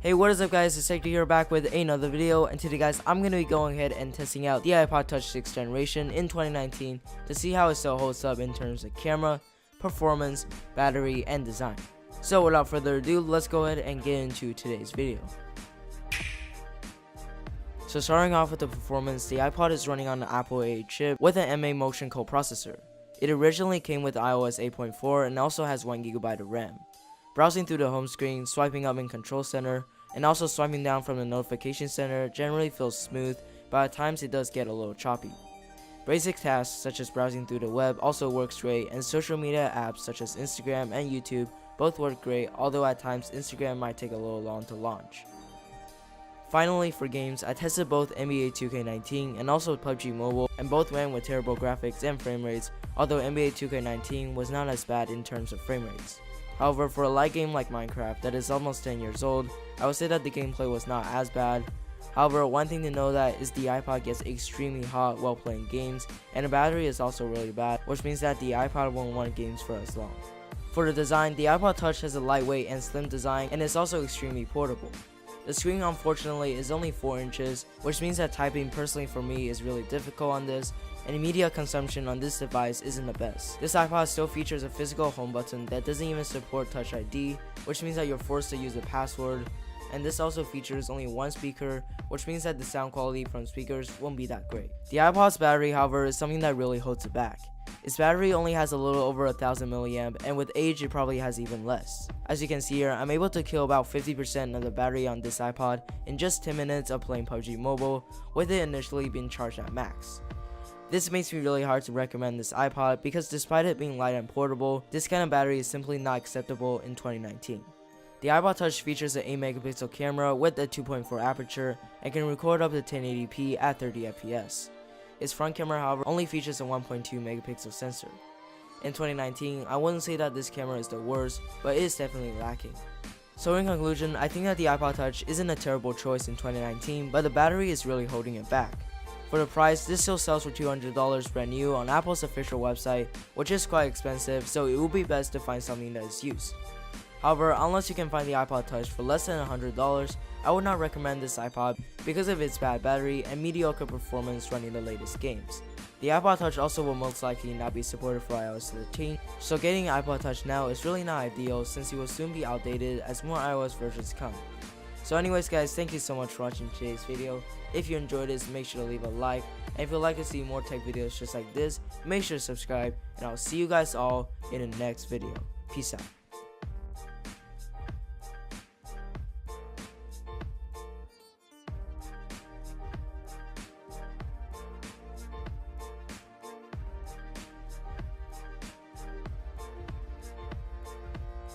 Hey, what is up guys, it's Hector here back with another video, and today guys I'm going to be going ahead and testing out the iPod Touch 6th generation in 2019 to see how it still holds up in terms of camera, performance, battery, and design. So without further ado, let's go ahead and get into today's video. So starting off with the performance, the iPod is running on an Apple A8 chip with an MA Motion coprocessor. It originally came with iOS 8.4 and also has 1GB of RAM. Browsing through the home screen, swiping up in Control Center, and also swiping down from the Notification Center generally feels smooth, but at times it does get a little choppy. Basic tasks such as browsing through the web also works great, and social media apps such as Instagram and YouTube both work great, although at times Instagram might take a little long to launch. Finally, for games, I tested both NBA 2K19 and also PUBG Mobile, and both ran with terrible graphics and frame rates, although NBA 2K19 was not as bad in terms of frame rates. However, for a light game like Minecraft that is almost 10 years old, I would say that the gameplay was not as bad. However, one thing to know that is the iPod gets extremely hot while playing games, and the battery is also really bad, which means that the iPod won't run games for as long. For the design, the iPod Touch has a lightweight and slim design, and is also extremely portable. The screen unfortunately is only 4 inches, which means that typing personally for me is really difficult on this, and media consumption on this device isn't the best. This iPod still features a physical home button that doesn't even support Touch ID, which means that you're forced to use a password, and this also features only one speaker, which means that the sound quality from speakers won't be that great. The iPod's battery, however, is something that really holds it back. Its battery only has a little over 1000 mAh, and with age it probably has even less. As you can see here, I'm able to kill about 50% of the battery on this iPod in just 10 minutes of playing PUBG Mobile, with it initially being charged at max. This makes me really hard to recommend this iPod because despite it being light and portable, this kind of battery is simply not acceptable in 2019. The iPod Touch features an 8MP camera with a 2.4 aperture and can record up to 1080p at 30fps. Its front camera, however, only features a 1.2MP sensor. In 2019, I wouldn't say that this camera is the worst, but it is definitely lacking. So in conclusion, I think that the iPod Touch isn't a terrible choice in 2019, but the battery is really holding it back. For the price, this still sells for $200 brand new on Apple's official website, which is quite expensive, so it would be best to find something that is used. However, unless you can find the iPod Touch for less than $100, I would not recommend this iPod because of its bad battery and mediocre performance running the latest games. The iPod Touch also will most likely not be supported for iOS 13, so getting an iPod Touch now is really not ideal since it will soon be outdated as more iOS versions come. So anyways guys, thank you so much for watching today's video. If you enjoyed this, make sure to leave a like, and if you'd like to see more tech videos just like this, make sure to subscribe, and I'll see you guys all in the next video. Peace out.